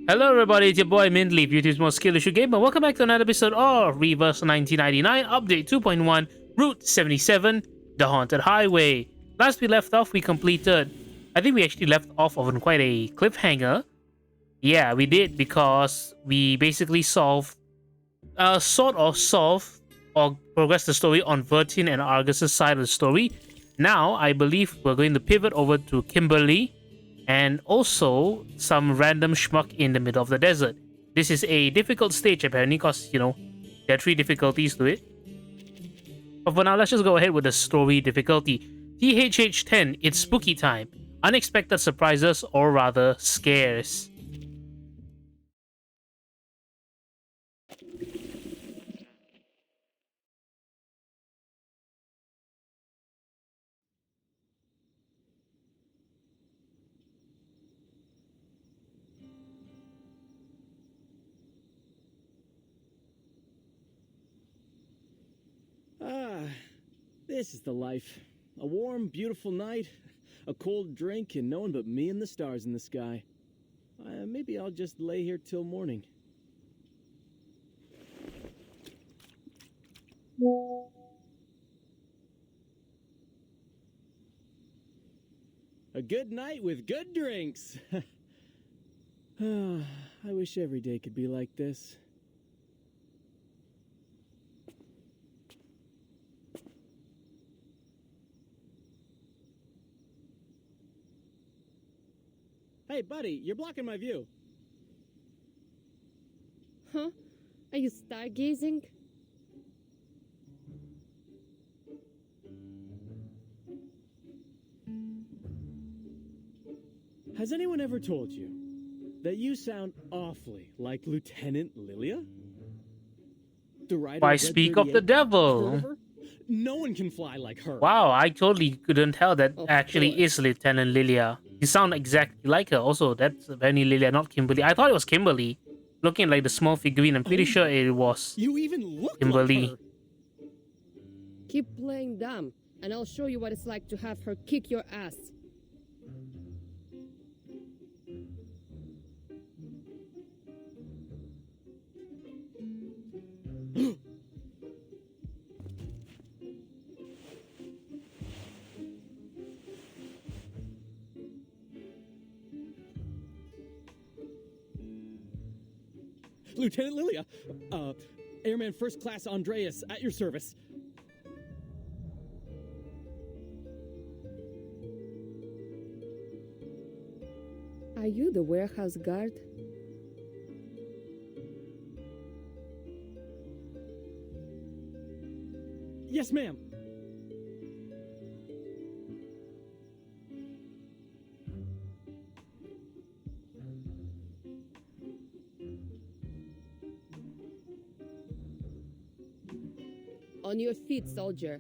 Hello everybody, it's your boy Mindleaf, YouTube's most skill issue gamer. Welcome back to another episode of Reverse 1999 Update 2.1 Route 77, The Haunted Highway. Last we left off, we completed... I think we actually left off on quite a cliffhanger. Yeah, we did because we basically solved or progressed the story on Vertin and Argus's side of the story. Now, I believe we're going to pivot over to Kimberly and also some random schmuck in the middle of the desert. This is a difficult stage apparently because, there are 3 difficulties to it. But for now, let's just go ahead with the story difficulty. THH10, it's spooky time. Unexpected surprises, or rather, scares. Ah, this is the life. A warm, beautiful night, a cold drink, and no one but me and the stars in the sky. Maybe I'll just lay here till morning. A good night with good drinks! I wish every day could be like this. Hey, buddy, you're blocking my view. Huh? Are you stargazing? Has anyone ever told you that you sound awfully like Lieutenant Lilia? The writer Why of Red speak of the 38? devil? Heard of her? No one can fly like her. Wow, I totally couldn't tell that Of actually course. is Lieutenant Lilia. You sound exactly like her. Also, that's Benny Lilia, not Kimberly. I thought it was Kimberly. Looking like the small figurine, I'm pretty sure it was You even look Kimberly. like her. Keep playing dumb, and I'll show you what it's like to have her kick your ass. Lieutenant Lilia, Airman First Class Andreas, at your service. Are you the warehouse guard? Yes, ma'am. On your feet, soldier.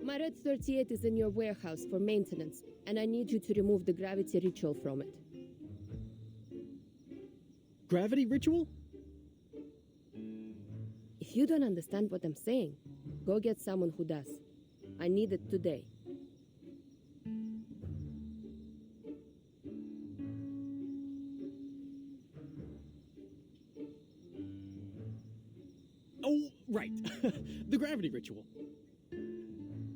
My Red 38 is in your warehouse for maintenance, and I need you to remove the gravity ritual from it. Gravity ritual? If you don't understand what I'm saying, go get someone who does. I need it today. Oh, right. The gravity ritual.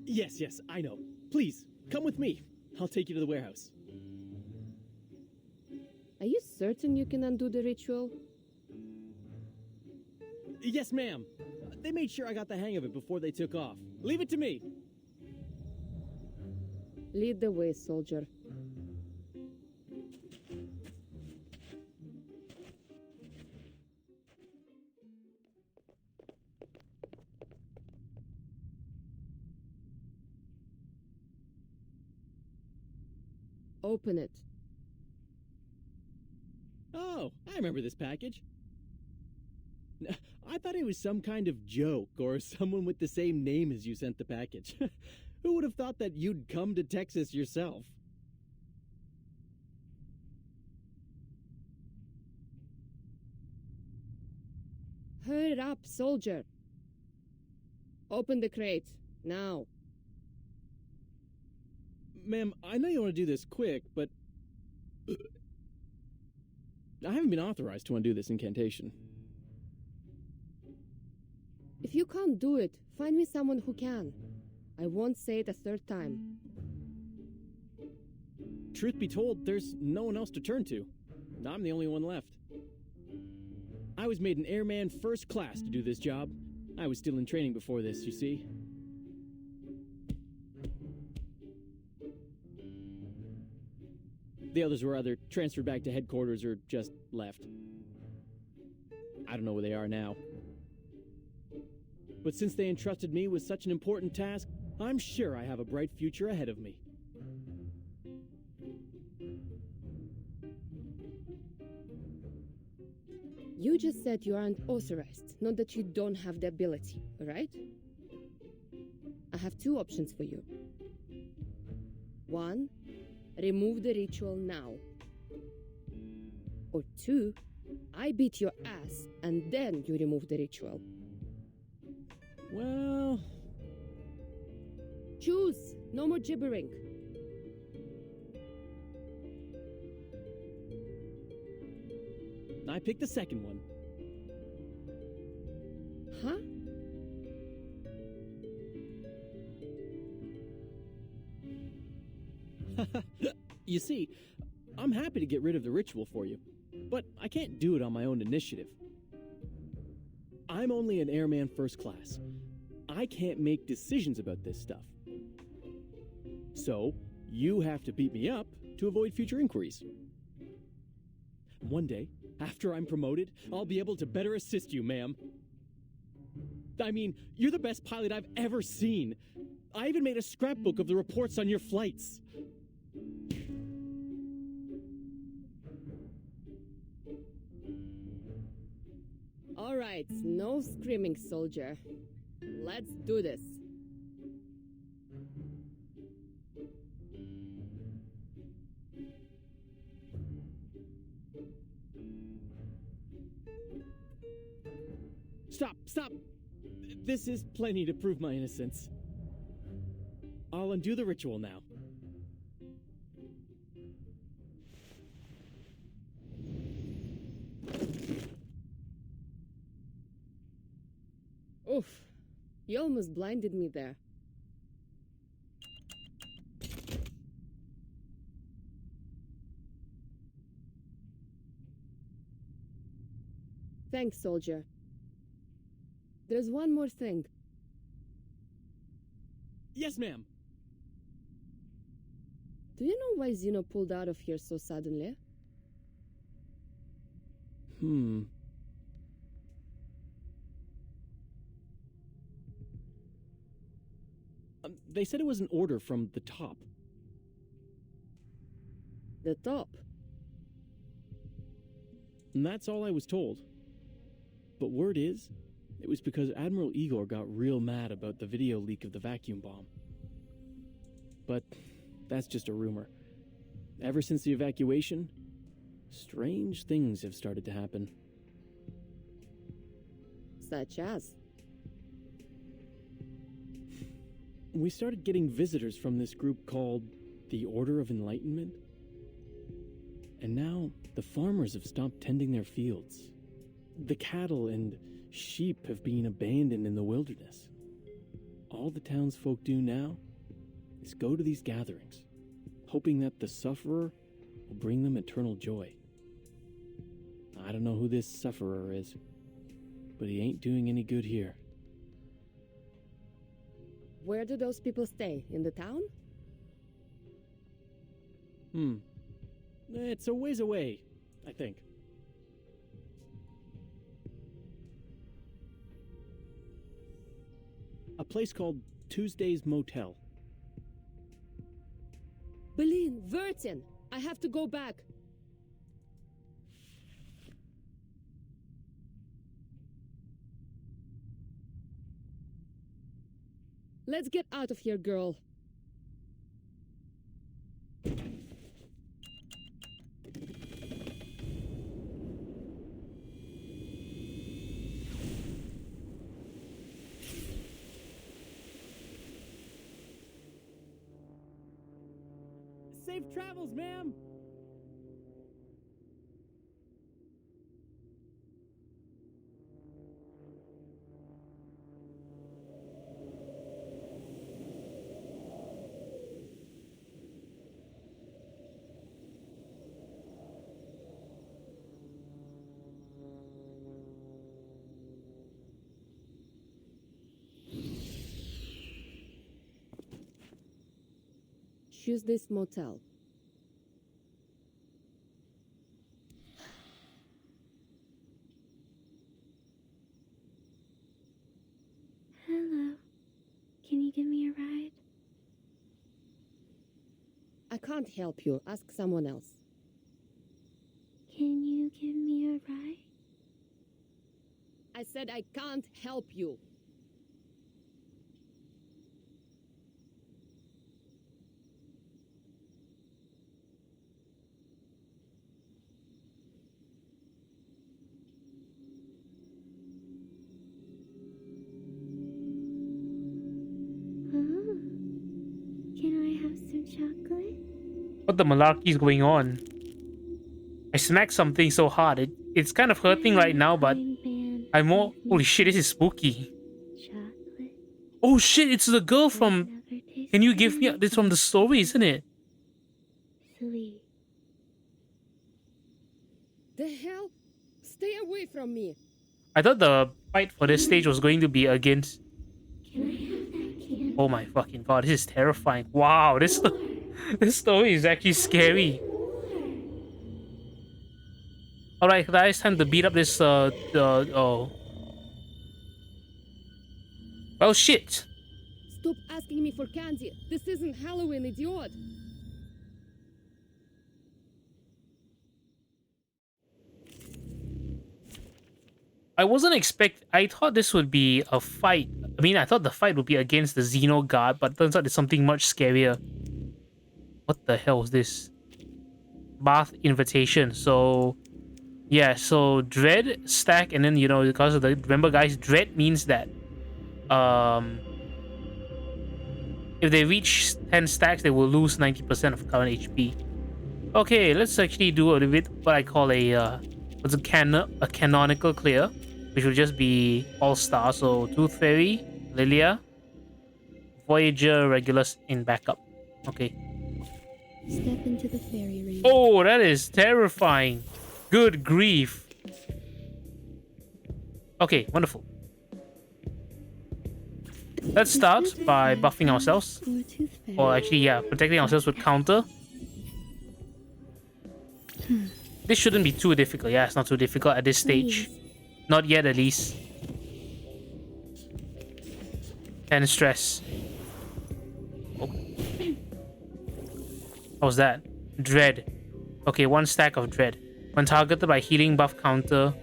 Yes, I know. Please, come with me. I'll take you to the warehouse. Are you certain you can undo the ritual? Yes, ma'am. They made sure I got the hang of it before they took off. Leave it to me. Lead the way, soldier. Open it. Oh, I remember this package. I thought it was some kind of joke or someone with the same name as you sent the package. Who would have thought that you'd come to Texas yourself? Hurry up, soldier. Open the crate, now. Ma'am, I know you want to do this quick, but... I haven't been authorized to undo this incantation. If you can't do it, find me someone who can. I won't say it a third time. Truth be told, there's no one else to turn to. I'm the only one left. I was made an airman first class to do this job. I was still in training before this, you see. The others were either transferred back to headquarters or just left. I don't know where they are now. But since they entrusted me with such an important task, I'm sure I have a bright future ahead of me. You just said you aren't authorized, not that you don't have the ability, right? I have two options for you. One, remove the ritual now. Or two, I beat your ass and then you remove the ritual. Well... Choose! No more gibbering. I picked the second one. Huh? You see, I'm happy to get rid of the ritual for you, but I can't do it on my own initiative. I'm only an airman first class. I can't make decisions about this stuff. So, you have to beat me up to avoid future inquiries. One day, after I'm promoted, I'll be able to better assist you, ma'am. I mean, you're the best pilot I've ever seen. I even made a scrapbook of the reports on your flights. All right, no screaming, soldier. Let's do this. Stop! This is plenty to prove my innocence. I'll undo the ritual now. Oof, you almost blinded me there. Thanks, soldier. There's one more thing. Yes, ma'am. Do you know why Zeno pulled out of here so suddenly? They said it was an order from the top. The top. And that's all I was told. But word is, it was because Admiral Igor got real mad about the video leak of the vacuum bomb. But that's just a rumor. Ever since the evacuation, strange things have started to happen. Such as? We started getting visitors from this group called the Order of Enlightenment. And now the farmers have stopped tending their fields. The cattle and sheep have been abandoned in the wilderness. All the townsfolk do now is go to these gatherings, hoping that the sufferer will bring them eternal joy. I don't know who this sufferer is, but he ain't doing any good here. Where do those people stay? In the town? It's a ways away, I think. A place called Tuesday's Motel. Berlin, Vertin! I have to go back. Let's get out of here, girl. Safe travels, ma'am! choose this motel. Hello. Can you give me a ride? I can't help you. Ask someone else. Can you give me a ride? I said I can't help you. Oh. Can I have some chocolate? What the malarkey is going on? I smacked something so hard. It's kind of hurting right now, but I'm more... Holy shit, this is spooky. Chocolate. Oh shit, it's the girl from... Never tasted Can you give me... This from the story, isn't it? sweet. The hell? Stay away from me. I thought the fight for this stage was going to be against... Can I have that candy? Oh my fucking god, this is terrifying. Wow, this this story is actually scary. Alright guys, time to beat up this oh. Well shit. Stop asking me for candy. This isn't Halloween, idiot. I thought this would be a fight. I mean, I thought the fight would be against the Xeno guard, but turns out it's something much scarier. What the hell is this? Bath invitation. So, yeah, so dread, stack, and then, you know, because of the... Remember, guys, dread means that... If they reach 10 stacks, they will lose 90% of current HP. Okay, let's actually do a little bit what I call a... what's a canonical clear, which will just be all-star. So, Tooth Fairy, Lilia, Voyager, Regulus in backup. Okay. Step into the fairy ring. Oh, that is terrifying. Good grief. Okay, wonderful. Let's start by buffing ourselves. Or tooth fairy. Or actually, yeah, protecting ourselves with counter. This shouldn't be too difficult. Yeah, it's not too difficult at this stage. Not yet, at least. 10 stress. Oh. How's that? Dread. Okay, 1 stack of dread. When targeted by healing buff counter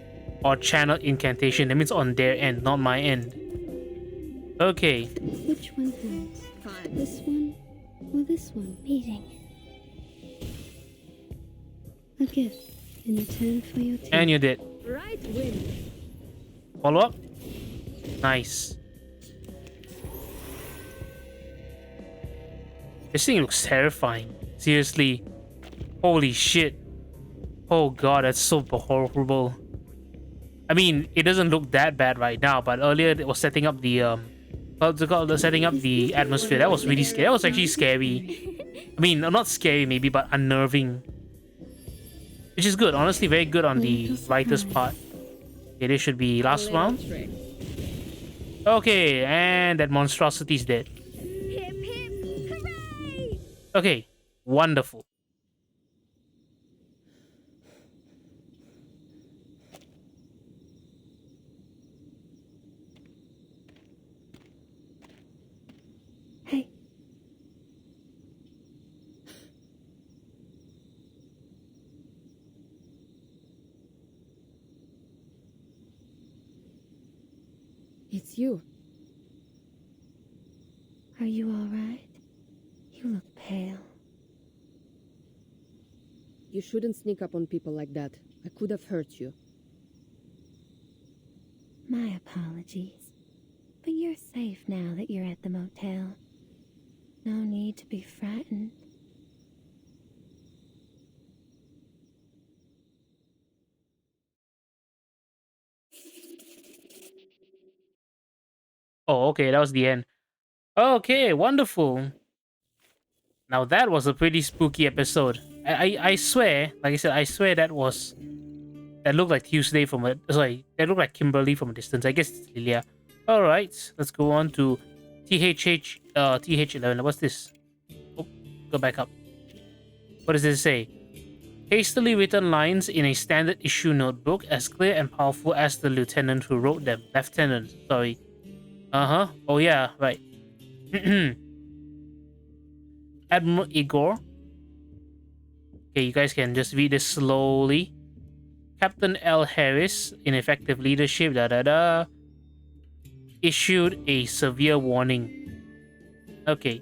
or channel incantation, that means on their end, not my end. Okay. Which one hurts? Fine. This one or this one? Beating. A gift in return for your team. And you did. Right win. Follow up. Nice. This thing looks terrifying. Seriously. Holy shit. Oh god, that's so horrible. I mean, it doesn't look that bad right now, but earlier it was setting up the setting up the atmosphere. That was really scary. That was actually scary. I mean, not scary maybe, but unnerving. Which is good. Honestly, very good on the writer's part. Okay, this should be last round. Okay, and that monstrosity is dead. Hip hip hooray! Okay, wonderful. Hey. It's you. Are you all right? You look pale. You shouldn't sneak up on people like that. I could have hurt you. My apologies. But you're safe now that you're at the motel. No need to be frightened. Oh, okay, that was the end. Okay, wonderful. Now that was a pretty spooky episode. I swear, like I said, I swear that looked like Tuesday from a that looked like Kimberly from a distance. I guess it's Lilia. Alright, let's go on to TH11. What's this? Oh, Go back up. What does this say? Hastily written lines in a standard issue notebook, as clear and powerful as the lieutenant who wrote them. Lieutenant, sorry. Uh-huh. Oh yeah, right. Admiral Igor. Okay, you guys can just read this slowly. Captain L. Harris, ineffective leadership, issued a severe warning. Okay.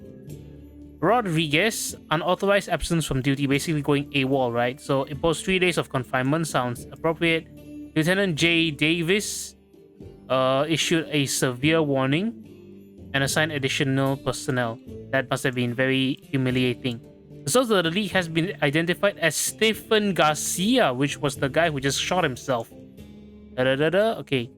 Rodriguez, unauthorized absence from duty, basically going AWOL, right? So imposed 3 days of confinement sounds appropriate. Lieutenant J. Davis issued a severe warning and assigned additional personnel. That must have been very humiliating. The source of the leak has been identified as Stephen Garcia, which was the guy who just shot himself. Okay.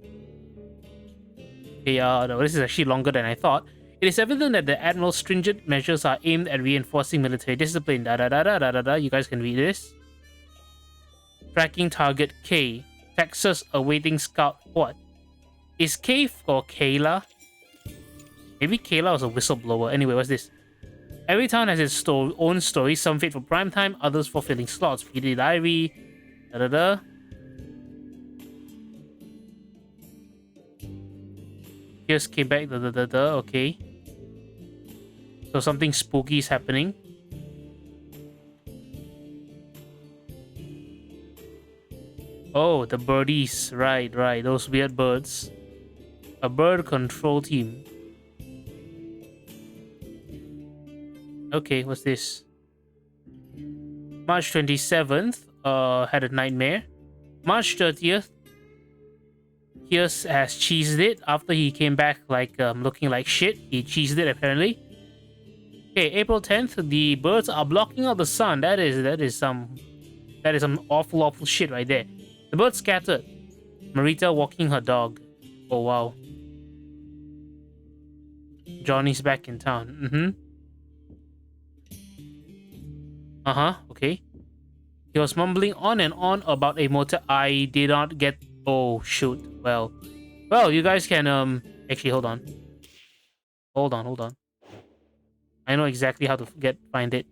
Okay, no, this is actually longer than I thought. It is evident that the Admiral's stringent measures are aimed at reinforcing military discipline. You guys can read this. Tracking target K. Texas awaiting scout. What? Is K for Kayla? Maybe Kayla was a whistleblower. Anyway, what's this? Every town has its own story. Some fit for prime time, others for filling slots. PD diary. Just came back. Okay. So something spooky is happening. Oh, the birdies. Right. Those weird birds. A bird control team. Okay, what's this? March 27th, had a nightmare. March 30th, Pierce has cheesed it after he came back like looking like shit. He cheesed it apparently. Okay, April 10th, the birds are blocking out the sun. That is some awful shit right there. The birds scattered. Marita walking her dog. Oh wow. Johnny's back in town. Okay. He was mumbling on and on about a motor. I did not get. Oh shoot. Well, you guys can actually hold on. Hold on. I know exactly how to find it.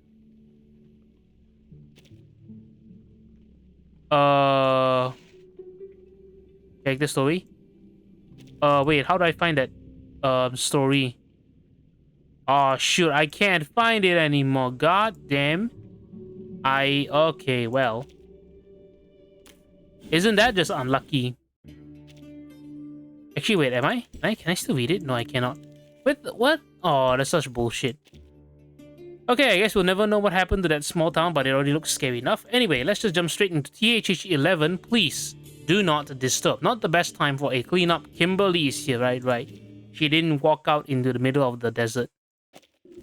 Check the story. Wait, how do I find that story? Oh shoot, I can't find it anymore. God damn. Okay, well. Isn't that just unlucky? Actually, wait, am I? Can I still read it? No, I cannot. Wait, what? Oh, that's such bullshit. Okay, I guess we'll never know what happened to that small town, but it already looks scary enough. Anyway, let's just jump straight into THH 11. Please, do not disturb. Not the best time for a cleanup. Kimberly is here, right? She didn't walk out into the middle of the desert.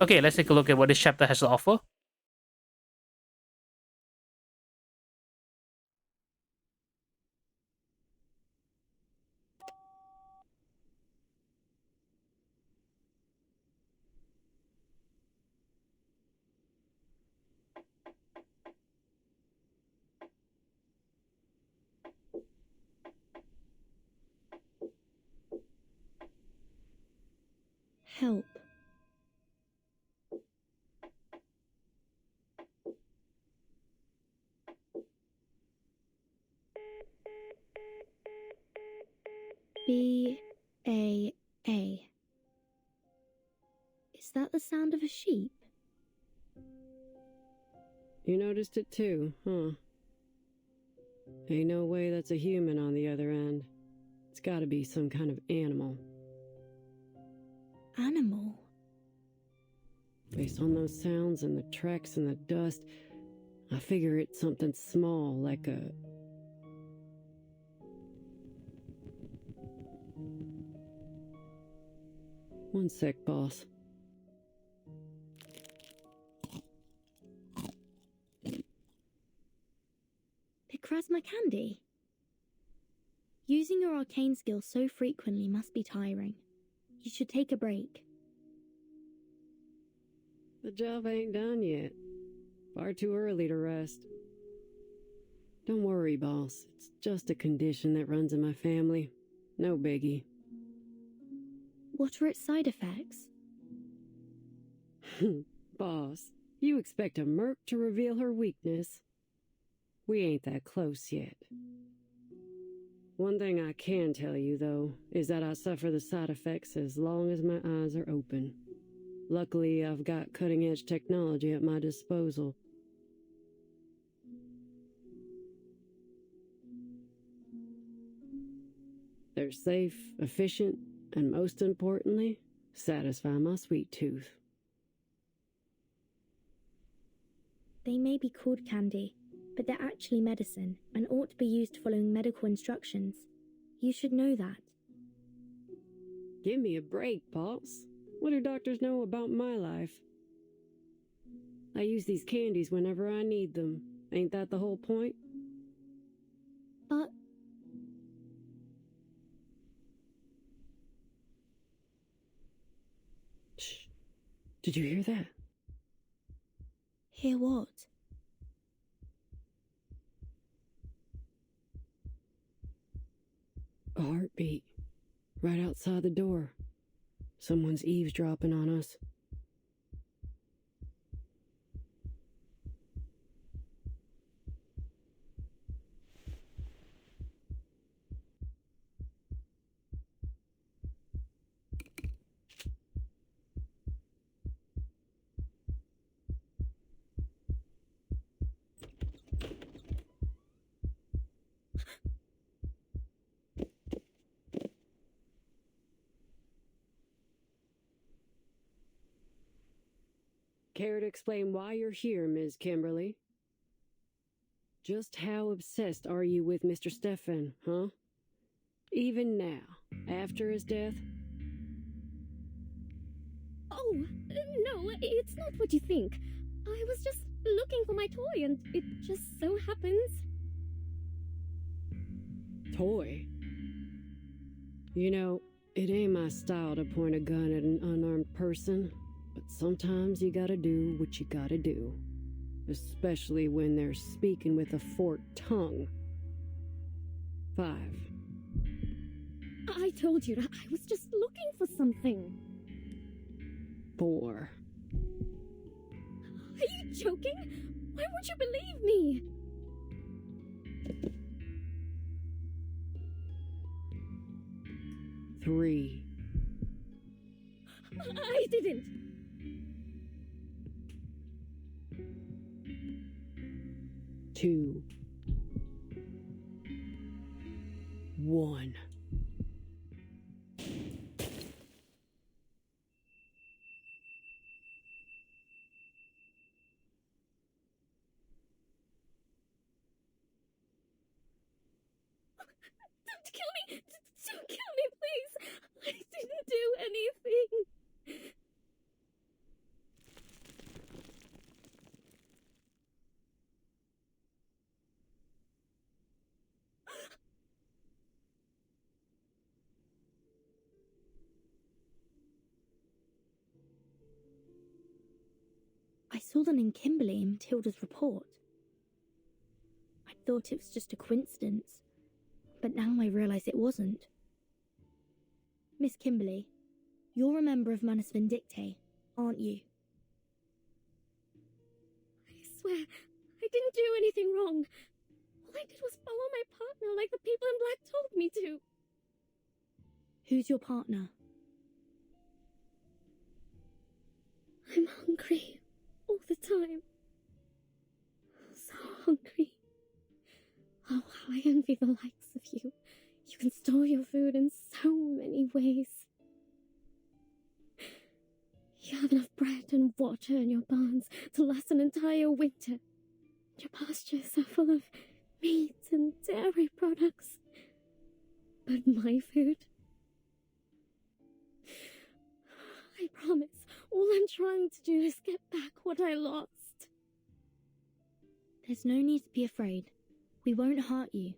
Okay, let's take a look at what this chapter has to offer. Help. B-A-A. Is that the sound of a sheep? You noticed it too, huh? Ain't no way that's a human on the other end. It's gotta be some kind of animal. Animal? Based on those sounds and the tracks and the dust, I figure it's something small, like a... One sec, boss. Picrasma candy? Using your arcane skills so frequently must be tiring. You should take a break. The job ain't done yet. Far too early to rest. Don't worry, boss. It's just a condition that runs in my family. No biggie. What are its side effects? Boss, You expect a merc to reveal her weakness? We ain't that close yet. One thing I can tell you, though, is that I suffer the side effects as long as my eyes are open. Luckily, I've got cutting-edge technology at my disposal. They're safe, efficient, and most importantly, satisfy my sweet tooth. They may be called candy, but they're actually medicine and ought to be used following medical instructions. You should know that. Give me a break, boss. What do doctors know about my life? I use these candies whenever I need them. Ain't that the whole point? But Shh. Did you hear that? hear what? A heartbeat. Right outside the door. Someone's eavesdropping on us. Care to explain why you're here, Ms. Kimberly? Just how obsessed are you with Mr. Stefan, huh? Even now, after his death? Oh, no, it's not what you think. I was just looking for my toy and it just so happens. Toy? You know, it ain't my style to point a gun at an unarmed person, but sometimes you gotta do what you gotta do. Especially when they're speaking with a forked tongue. 5. I told you, I was just looking for something. 4. Are you joking? Why won't you believe me? 3. I didn't. 2. 1. Don't kill me! Don't kill me, please! I didn't do anything! I saw the name Kimberly in Matilda's report. I thought it was just a coincidence, but now I realise it wasn't. Miss Kimberly, you're a member of Manus Vindictae, aren't you? I swear, I didn't do anything wrong. All I did was follow my partner like the people in black told me to. Who's your partner? I'm hungry. All the time. So hungry. Oh, how I envy the likes of you. You can store your food in so many ways. You have enough bread and water in your barns to last an entire winter. Your pastures are full of meat and dairy products. But my food? I promise, all I'm trying to do is get back what I lost. There's no need to be afraid. We won't hurt you,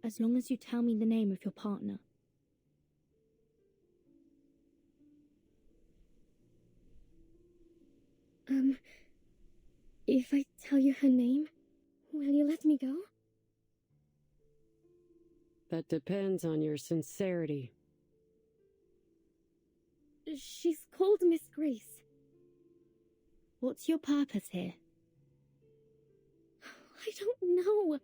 as long as you tell me the name of your partner. If I tell you her name, will you let me go? That depends on your sincerity. She's called Miss Grace. What's your purpose here? I don't know.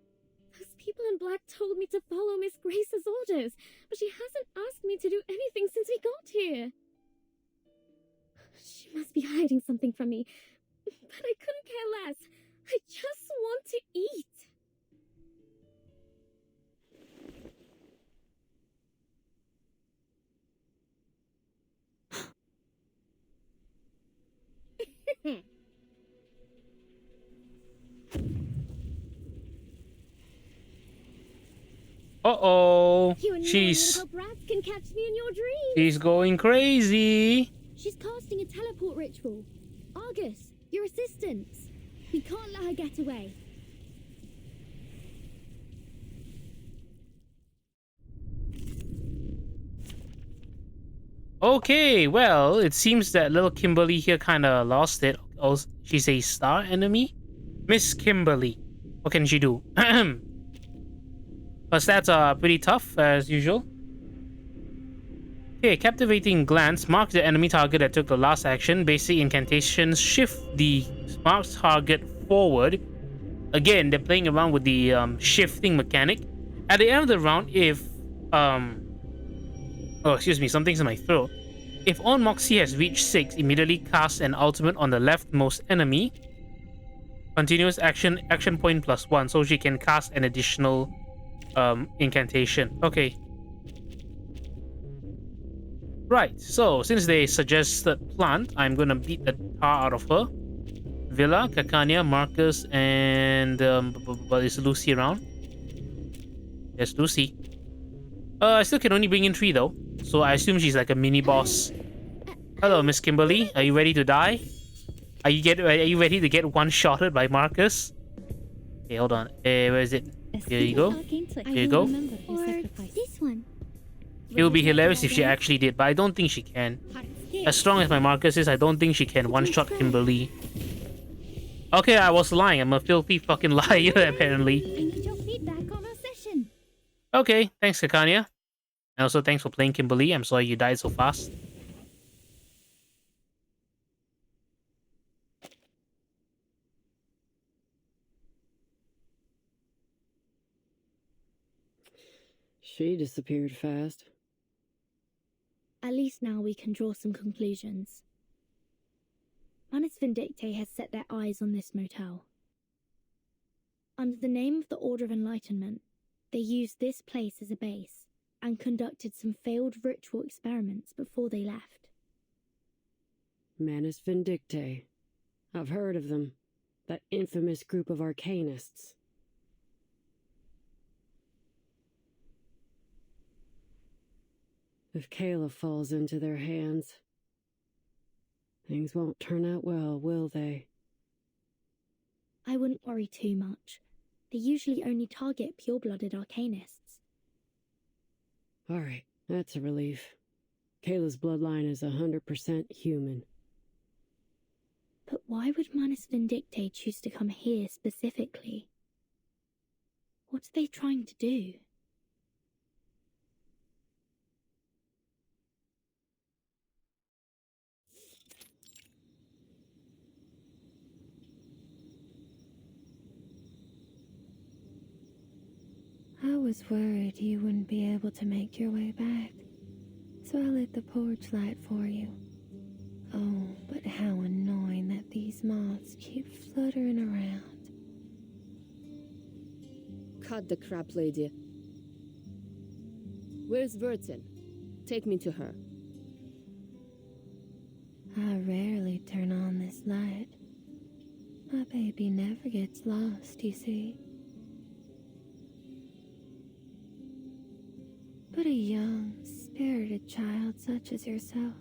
Those people in black told me to follow Miss Grace's orders, but she hasn't asked me to do anything since we got here. She must be hiding something from me, but I couldn't care less. I just want to eat. Uh-oh. You and She's little brats can catch me in your dreams. she's going crazy. She's casting a teleport ritual. Argus, your assistants. We can't let her get away. Okay, well, it seems that little Kimberly here kind of lost it. Oh, she's a star enemy? Miss Kimberly. What can she do? Her stats are pretty tough, as usual. Okay, captivating glance. Mark the enemy target that took the last action. Basic incantations. Shift the marked target forward. Again, they're playing around with the shifting mechanic. At the end of the round, if... Oh, excuse me, something's in my throat. If on Moxie has reached 6, immediately cast an ultimate on the leftmost enemy. Continuous action point +1, so she can cast an additional incantation. Okay. Right, so since they suggested plant, I'm gonna beat the tar out of her. Villa, Kakania, Marcus, and but is Lucy around? Yes, Lucy. I still can only bring in 3 though, so I assume she's like a mini boss. Hello, Miss Kimberly. Are you ready to die? Are you ready to get one-shotted by Marcus? Okay, hold on. Where is it? Here you go. Here you go. Or this one. It would be hilarious if she actually did, but I don't think she can. As strong as my Marcus is, I don't think she can one-shot Kimberly. Okay, I was lying. I'm a filthy fucking liar, apparently. I need your feedback on our session. Okay, thanks, Kakania. And also thanks for playing Kimberly. I'm sorry you died so fast. She disappeared fast. At least now we can draw some conclusions. Manus Vindictae has set their eyes on this motel. Under the name of the Order of Enlightenment, they used this place as a base and conducted some failed ritual experiments before they left. Manus Vindictae. I've heard of them. That infamous group of arcanists. If Kayla falls into their hands, things won't turn out well, will they? I wouldn't worry too much. They usually only target pure-blooded arcanists. Alright, that's a relief. Kayla's bloodline is 100% human. But why would Manus Vindictae choose to come here specifically? What are they trying to do? I was worried you wouldn't be able to make your way back, so I lit the porch light for you. Oh, but how annoying that these moths keep fluttering around. Cut the crap, lady. Where's Vertin? Take me to her. I rarely turn on this light. My baby never gets lost, you see. But a young, spirited child such as yourself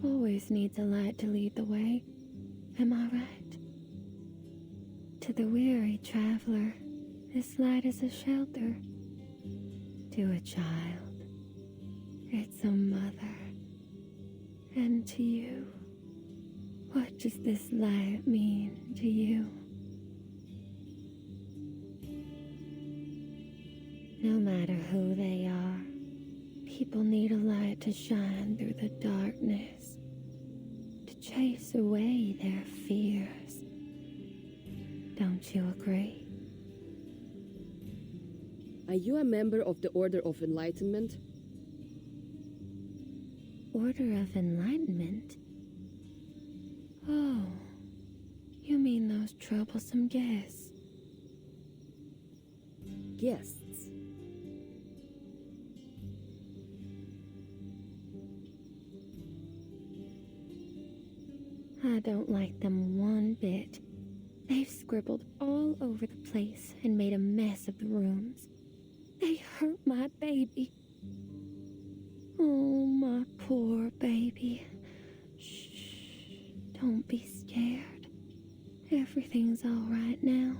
always needs a light to lead the way. Am I right? To the weary traveler, this light is a shelter. To a child, it's a mother. And to you, what does this light mean to you? No matter who they are, people need a light to shine through the darkness, to chase away their fears. Don't you agree? Are you a member of the Order of Enlightenment? Order of Enlightenment? Oh, you mean those troublesome guests? Guests. I don't like them one bit. They've scribbled all over the place and made a mess of the rooms. They hurt my baby. Oh, my poor baby. Shh. Don't be scared. Everything's all right now.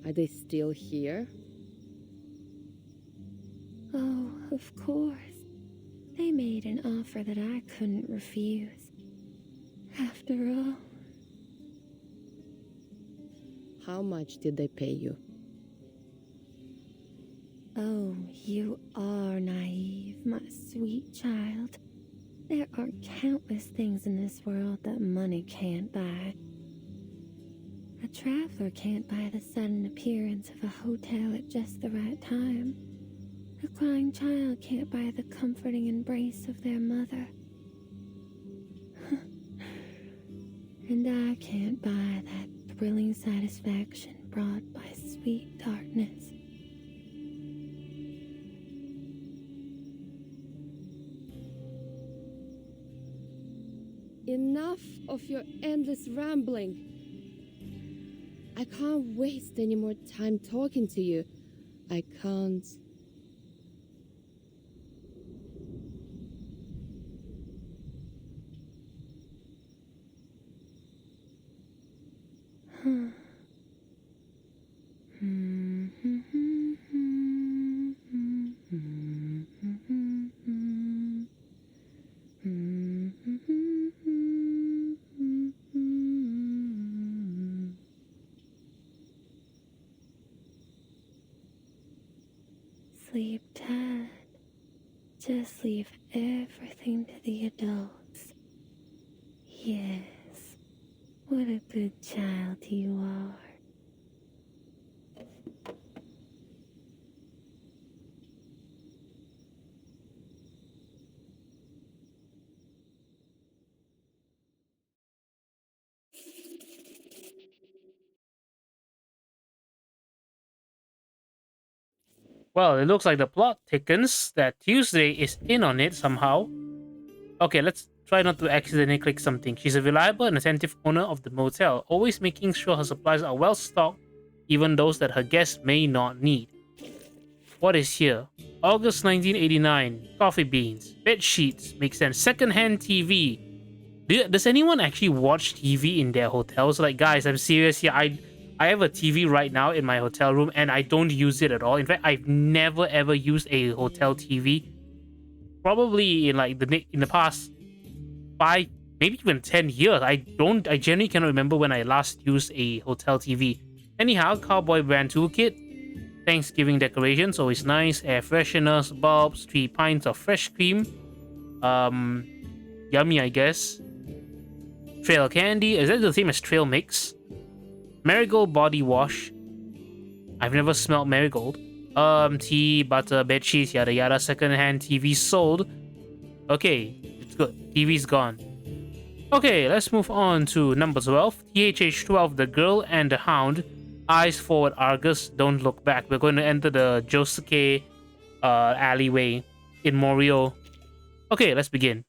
Are they still here? Oh, of course. They made an offer that I couldn't refuse. After all, How much did they pay you? oh, you are naive, my sweet child. There are countless things in this world that money can't buy. A traveler can't buy the sudden appearance of a hotel at just the right time. A crying child can't buy the comforting embrace of their mother. And I can't buy that thrilling satisfaction brought by sweet darkness. Enough of your endless rambling. I can't waste any more time talking to you. I can't. Sleep tight. Just leave everything to the adults. Yes, what a good child you are. Well, it looks like the plot thickens that Tuesday is in on it somehow. Okay, let's try not to accidentally click something. She's a reliable and attentive owner of the motel, always making sure her supplies are well stocked, even those that her guests may not need. What is here? August 1989. Coffee beans, bed sheets, makes sense. Secondhand TV. Does anyone actually watch TV in their hotels? Like, guys, I'm serious here. I have a TV right now in my hotel room and I don't use it at all. In fact, I've never ever used a hotel TV. Probably in like in the past 5, maybe even 10 years. I genuinely cannot remember when I last used a hotel TV. Anyhow, cowboy brand toolkit. Thanksgiving decorations, always nice. Air fresheners, bulbs, 3 pints of fresh cream. Yummy, I guess. Trail candy. Is that the same as trail mix? Marigold body wash. I've never smelled marigold. Tea, butter, bed sheets, yada yada. Secondhand TV sold. Okay, it's good. TV's gone. Okay, let's move on to number 12. THH12, The Girl and the Hound. Eyes forward, Argus. Don't look back. We're going to enter the Josuke alleyway in Morio. Okay, let's begin.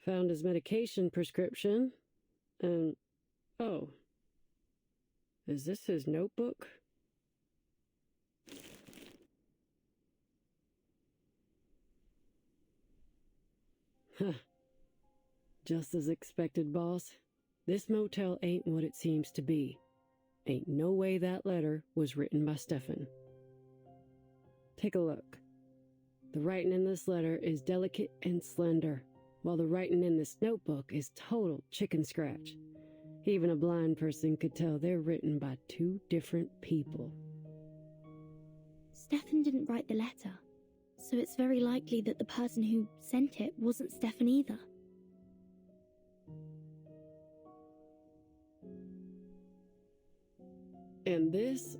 Found his medication prescription. And, oh. Is this his notebook? Huh. Just as expected, boss. This motel ain't what it seems to be. Ain't no way that letter was written by Stefan. Take a look. The writing in this letter is delicate and slender, while the writing in this notebook is total chicken scratch. Even a blind person could tell they're written by two different people. Stefan didn't write the letter, so it's very likely that the person who sent it wasn't Stefan either. And this?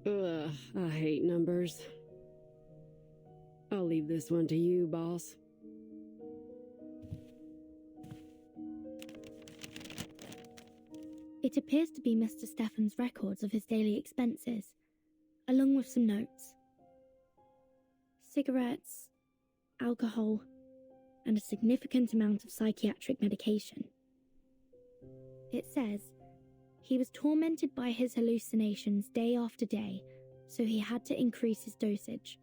Ugh, I hate numbers. I'll leave this one to you, boss. It appears to be Mr. Stefan's records of his daily expenses, along with some notes. Cigarettes, alcohol, and a significant amount of psychiatric medication. It says he was tormented by his hallucinations day after day, so he had to increase his dosage.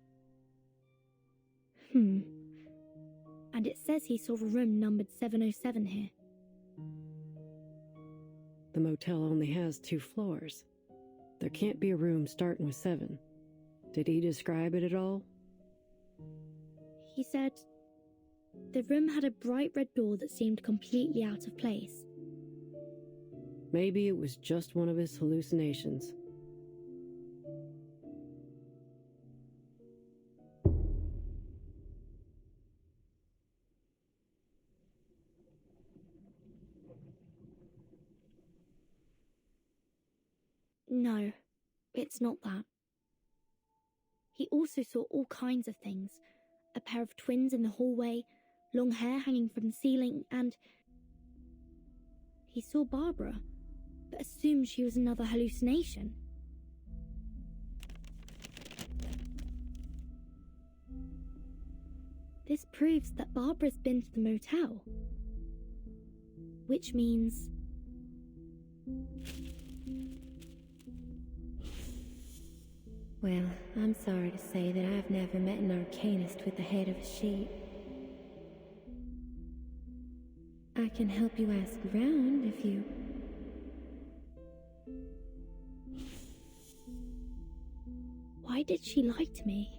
And it says he saw a room numbered 707 here. The motel only has 2 floors. There can't be a room starting with 7. Did he describe it at all? He said the room had a bright red door that seemed completely out of place. Maybe it was just one of his hallucinations. No, it's not that. He also saw all kinds of things. A pair of twins in the hallway, long hair hanging from the ceiling, and he saw Barbara, but assumed she was another hallucination. This proves that Barbara's been to the motel. Which means... Well, I'm sorry to say that I've never met an arcanist with the head of a sheep. I can help you ask around if you... Why did she lie to me?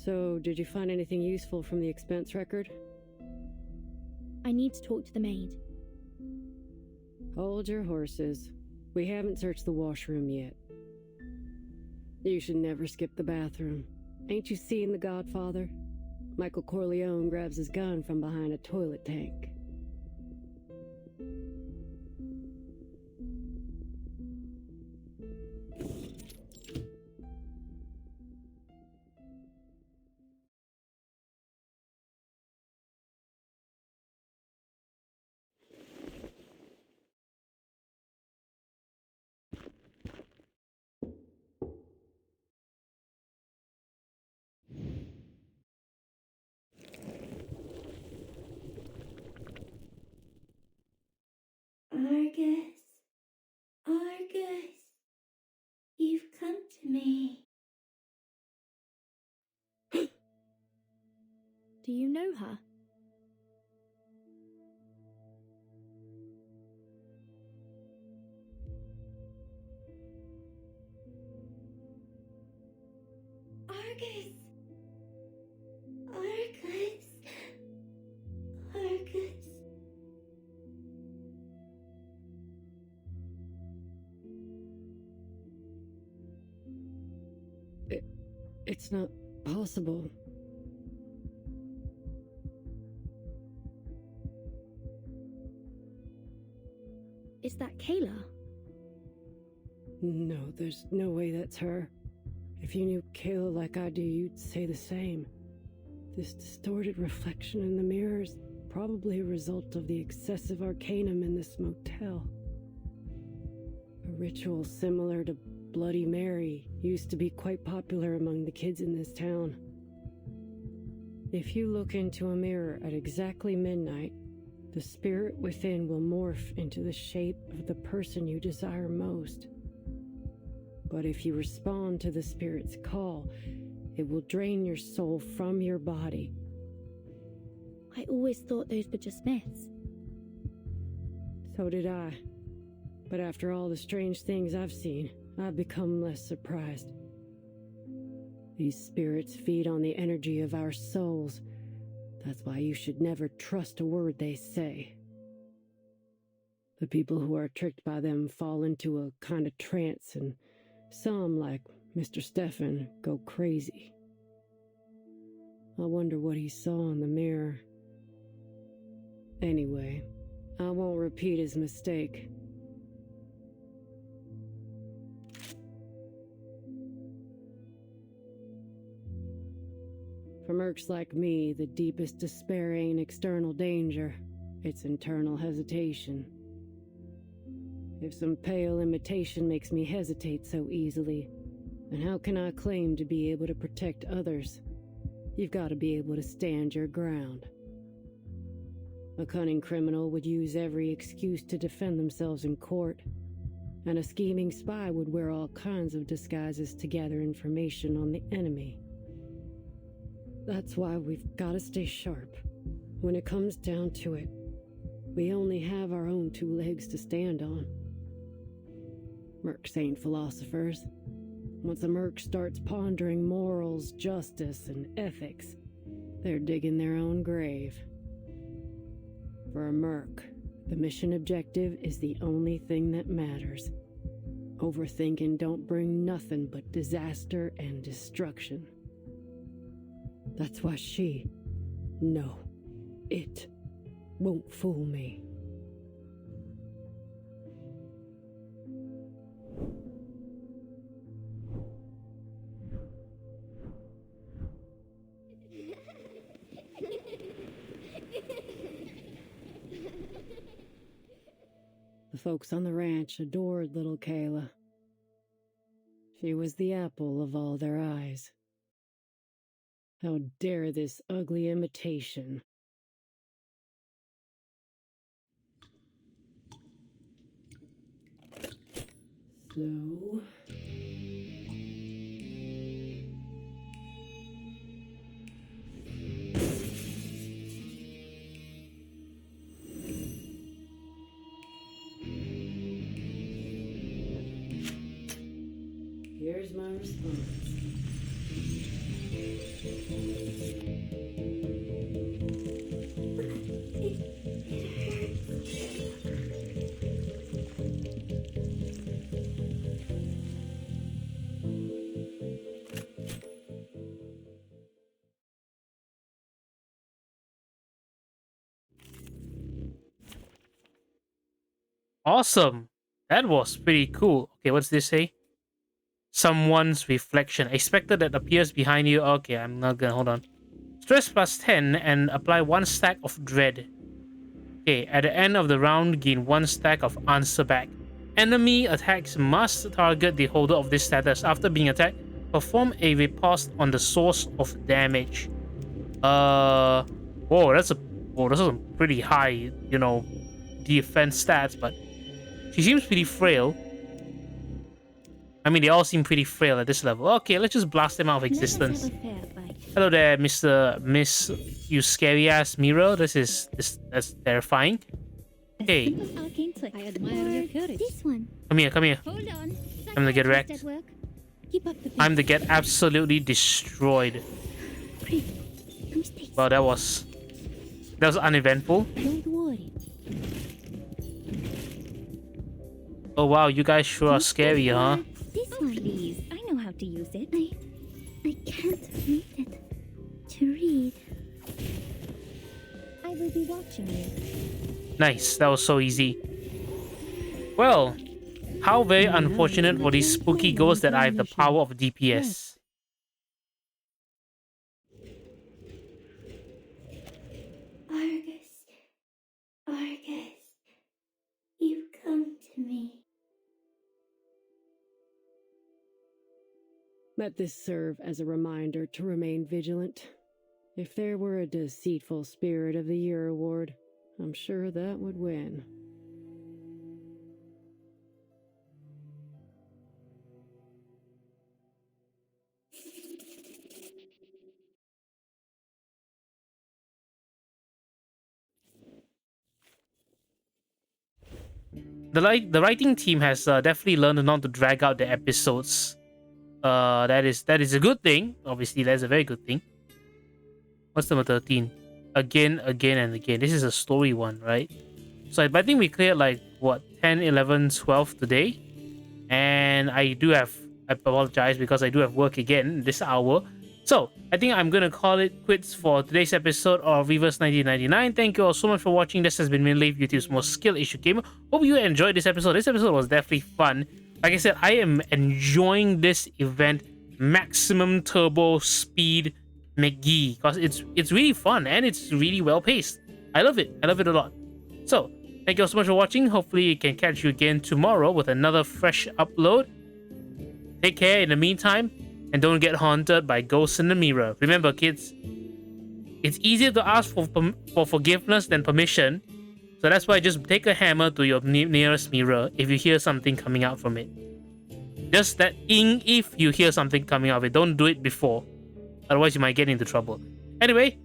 So, did you find anything useful from the expense record? I need to talk to the maid. Hold your horses. We haven't searched the washroom yet. You should never skip the bathroom. Ain't you seen The Godfather? Michael Corleone grabs his gun from behind a toilet tank. Argus, Argus, you've come to me. Do you know her? Argus, Argus, Argus. It's not possible. Is that Kayla? No, there's no way that's her. If you knew Kayla like I do, you'd say the same. This distorted reflection in the mirror's probably a result of the excessive arcanum in this motel. A ritual similar to Bloody Mary used to be quite popular among the kids in this town. If you look into a mirror at exactly midnight, the spirit within will morph into the shape of the person you desire most. But if you respond to the spirit's call, it will drain your soul from your body. I always thought those were just myths. So did I. But after all the strange things I've seen, I've become less surprised. These spirits feed on the energy of our souls. That's why you should never trust a word they say. The people who are tricked by them fall into a kind of trance, and some, like Mr. Stefan, go crazy. I wonder what he saw in the mirror. Anyway, I won't repeat his mistake. For mercs like me, the deepest despair ain't external danger, it's internal hesitation. If some pale imitation makes me hesitate so easily, then how can I claim to be able to protect others? You've got to be able to stand your ground. A cunning criminal would use every excuse to defend themselves in court, and a scheming spy would wear all kinds of disguises to gather information on the enemy. That's why we've got to stay sharp. When it comes down to it, we only have our own two legs to stand on. Mercs ain't philosophers. Once a merc starts pondering morals, justice, and ethics, they're digging their own grave. For a merc, the mission objective is the only thing that matters. Overthinking don't bring nothing but disaster and destruction. That's why it won't fool me. The folks on the ranch adored little Kayla. She was the apple of all their eyes. How dare this ugly imitation? So... here's my response. Awesome. That was pretty cool. Okay, what's this say? Someone's reflection. Expected that appears behind you. Okay, I'm not gonna hold on. Stress plus 10 and apply 1 stack of dread. Okay, at the end of the round, gain 1 stack of answer back. Enemy attacks must target the holder of this status. After being attacked, perform a riposte on the source of damage. Whoa, that's a pretty high, defense stats, but she seems pretty frail. I mean, they all seem pretty frail at this level. Okay, let's just blast them out of existence. Hello there, Miss, you scary ass mirror. That's terrifying. Hey, I admire your courage. This one. come here. Hold on. I'm gonna get wrecked. Keep up the pace. I'm to get absolutely destroyed. Well, that was uneventful. Don't worry. Oh wow, you guys sure are scary, huh? This one. Please, I know how to use it. I can't read it. To read. I will be watching you. Nice, that was so easy. Well, how very unfortunate for these spooky ghosts that I have the power of DPS. Argus, you've come to me. Let this serve as a reminder to remain vigilant. If there were a deceitful Spirit of the Year award, I'm sure that would win. the writing team has definitely learned not to drag out the episodes. That is a good thing. Obviously, that's a very good thing. What's number 13? Again, and again. This is a story one, right? So I think we cleared like what 10, 11, 12 today, and I apologize because I do have work again this hour. So I think I'm gonna call it quits for today's episode of Reverse 1999. Thank you all so much for watching. This has been Minlave, YouTube's most skill issue gamer. Hope you enjoyed this episode. This episode was definitely fun. Like I said, I am enjoying this event maximum turbo speed McGee because it's really fun and it's really well paced. I love it. I love it a lot. So thank you all so much for watching. Hopefully I can catch you again tomorrow with another fresh upload. Take care in the meantime, and don't get haunted by ghosts in the mirror. Remember, kids, it's easier to ask for forgiveness than permission. So that's why just take a hammer to your nearest mirror if you hear something coming out from it. Just that if you hear something coming out of it. Don't do it before. Otherwise, you might get into trouble. Anyway,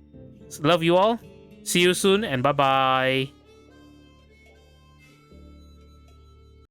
love you all. See you soon, and bye-bye.